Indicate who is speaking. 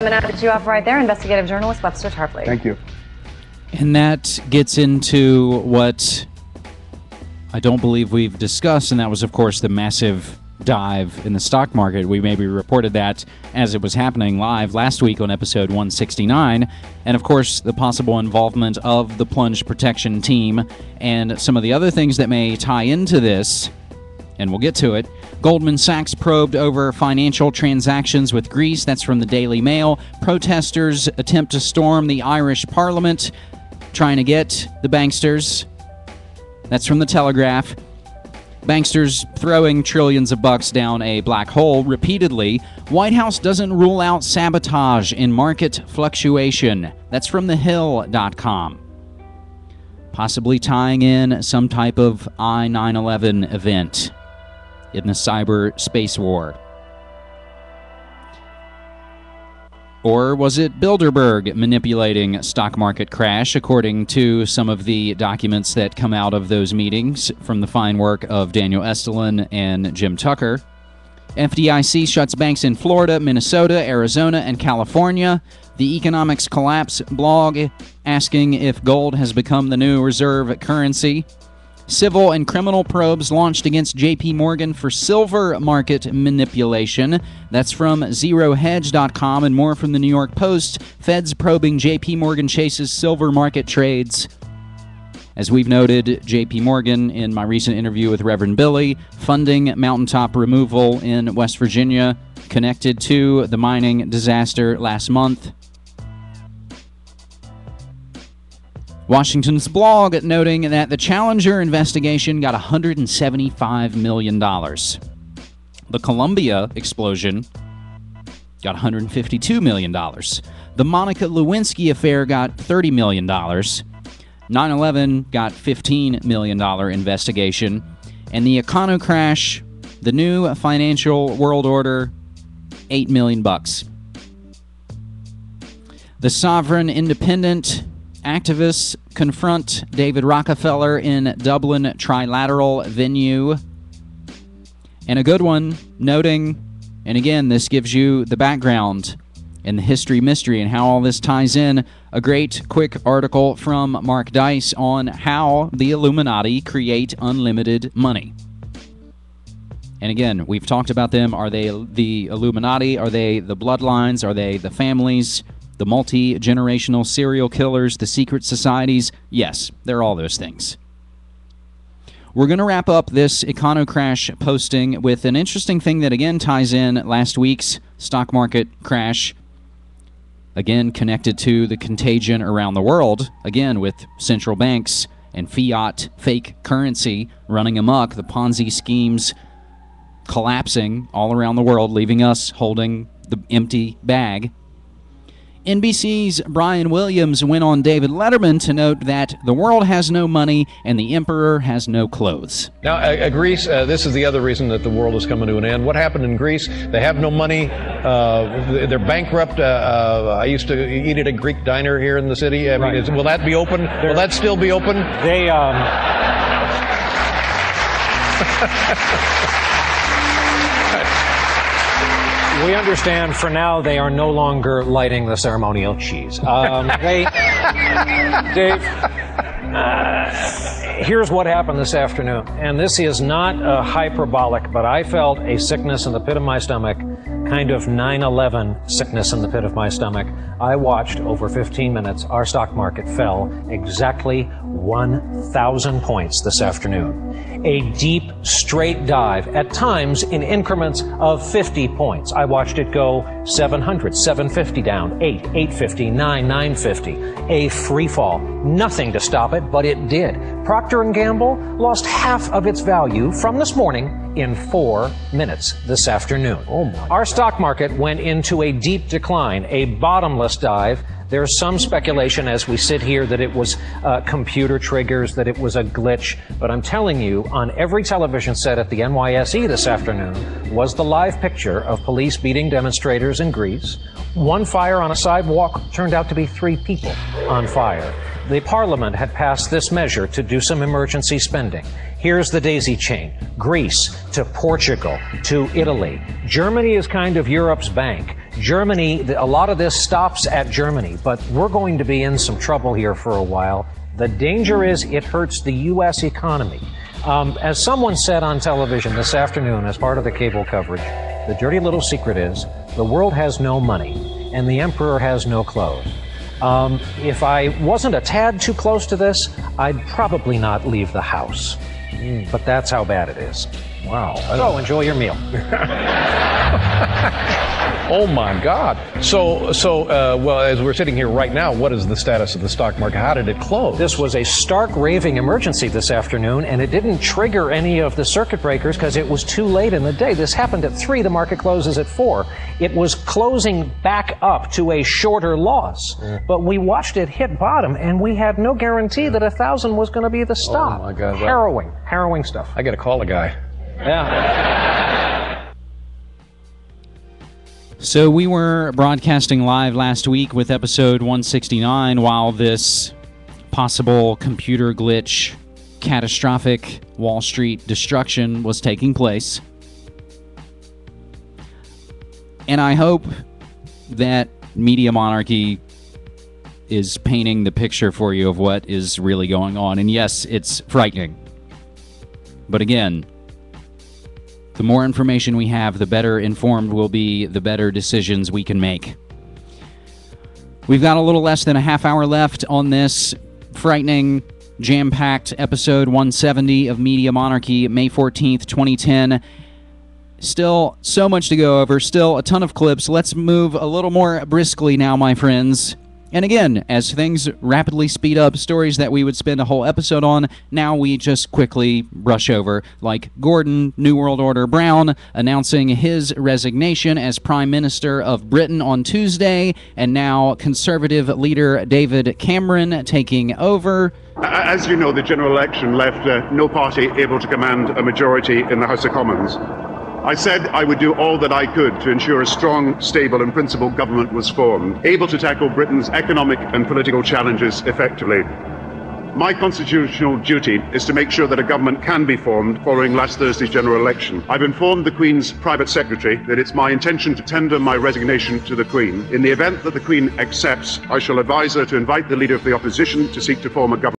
Speaker 1: I'm going to put you off right there, investigative journalist Webster Tarpley.
Speaker 2: Thank you.
Speaker 3: And that gets into what I don't believe we've discussed, and that was, of course, the massive dive in the stock market. We maybe reported that as it was happening live last week on episode 169, and of course the possible involvement of the plunge protection team and some of the other things that may tie into this, and we'll get to it. Goldman Sachs probed over financial transactions with Greece. That's from the Daily Mail. Protesters attempt to storm the Irish Parliament, trying to get the banksters. That's from the Telegraph. Banksters throwing trillions of bucks down a black hole repeatedly. White House doesn't rule out sabotage in market fluctuation. That's from thehill.com. Possibly tying in some type of I-9/11 event in the cyber space war. Or was it Bilderberg manipulating stock market crash, according to some of the documents that come out of those meetings from the fine work of Daniel Estulin and Jim Tucker? FDIC shuts banks in Florida, Minnesota, Arizona, and California. The Economics Collapse blog asking if gold has become the new reserve currency. Civil and criminal probes launched against J.P. Morgan for silver market manipulation. That's from ZeroHedge.com, and more from the New York Post. Feds probing J.P. Morgan Chase's silver market trades. As we've noted, J.P. Morgan, in my recent interview with Reverend Billy, funding mountaintop removal in West Virginia, connected to the mining disaster last month. Washington's blog noting that the Challenger investigation got $175 million. The Columbia explosion got $152 million. The Monica Lewinsky affair got $30 million. 9/11 got $15 million investigation. And the econocrash, the new financial world order, $8 million. The Sovereign Independent activists confront David Rockefeller in Dublin trilateral venue. And a good one, noting, and again, this gives you the background and the history mystery and how all this ties in, a great quick article from Mark Dice on how the Illuminati create unlimited money. And again, we've talked about them. Are they the Illuminati? Are they the bloodlines? Are they the families? The multi-generational serial killers, the secret societies? Yes, they're all those things. We're going to wrap up this econocrash posting with an interesting thing that again ties in last week's stock market crash. Again, connected to the contagion around the world. Again, with central banks and fiat fake currency running amok, the Ponzi schemes collapsing all around the world, leaving us holding the empty bag. NBC's Brian Williams went on David Letterman to note that the world has no money and the emperor has no clothes.
Speaker 4: Now, Greece, this is the other reason that the world is coming to an end. What happened in Greece? They have no money. They're bankrupt. I used to eat at a Greek diner here in the city. I mean, will that be open? Will that still be open?
Speaker 5: They, we understand for now they are no longer lighting the ceremonial cheese. Dave, here's what happened this afternoon, and this is not hyperbolic, but I felt a sickness in the pit of my stomach, kind of 9/11 sickness in the pit of my stomach. I watched over 15 minutes. Our stock market fell exactly 1,000 points this afternoon. A deep, straight dive, at times in increments of 50 points. I watched it go 700, 750 down, 8, 850, 9, 950. A free fall. Nothing to stop it, but it did. Procter & Gamble lost half of its value from this morning in 4 minutes this afternoon. Oh my. Our stock market went into a deep decline, a bottomless dive. There's some speculation as we sit here that it was computer triggers, that it was a glitch. But I'm telling you, on every television set at the NYSE this afternoon was the live picture of police beating demonstrators in Greece. One fire on a sidewalk turned out to be 3 people on fire. The Parliament had passed this measure to do some emergency spending. Here's the daisy chain. Greece to Portugal to Italy. Germany is kind of Europe's bank. Germany, a lot of this stops at Germany, but we're going to be in some trouble here for a while. The danger is it hurts the U.S. economy. As someone said on television this afternoon as part of the cable coverage, the dirty little secret is the world has no money and the emperor has no clothes. If I wasn't a tad too close to this, I'd probably not leave the house. But that's how bad it is.
Speaker 4: Wow.
Speaker 5: So enjoy your meal.
Speaker 4: Oh my God. So, well, as we're sitting here right now, what is the status of the stock market? How did it close?
Speaker 5: This was a stark raving emergency this afternoon, and it didn't trigger any of the circuit breakers because it was too late in the day. This happened at 3. The market closes at 4. It was closing back up to a shorter loss, but we watched it hit bottom, and we had no guarantee that 1,000 was going to be the stop.
Speaker 4: Oh my God.
Speaker 5: Harrowing stuff.
Speaker 4: I got to call the guy.
Speaker 5: Yeah.
Speaker 3: So we were broadcasting live last week with episode 169 while this possible computer glitch, catastrophic Wall Street destruction was taking place. And I hope that Media Monarchy is painting the picture for you of what is really going on. And yes, it's frightening. But again, the more information we have, the better informed we'll be, the better decisions we can make. We've got a little less than a half hour left on this frightening, jam-packed episode 170 of Media Monarchy, May 14th, 2010. Still so much to go over, still a ton of clips. Let's move a little more briskly now, my friends. And again, as things rapidly speed up, stories that we would spend a whole episode on, now we just quickly brush over, like Gordon, New World Order Brown, announcing his resignation as Prime Minister of Britain on Tuesday, and now Conservative leader David Cameron taking over.
Speaker 2: As you know, the general election left no party able to command a majority in the House of Commons. I said I would do all that I could to ensure a strong, stable and principled government was formed, able to tackle Britain's economic and political challenges effectively. My constitutional duty is to make sure that a government can be formed following last Thursday's general election. I've informed the Queen's private secretary that it's my intention to tender my resignation to the Queen. In the event that the Queen accepts, I shall advise her to invite the Leader of the Opposition to seek to form a government.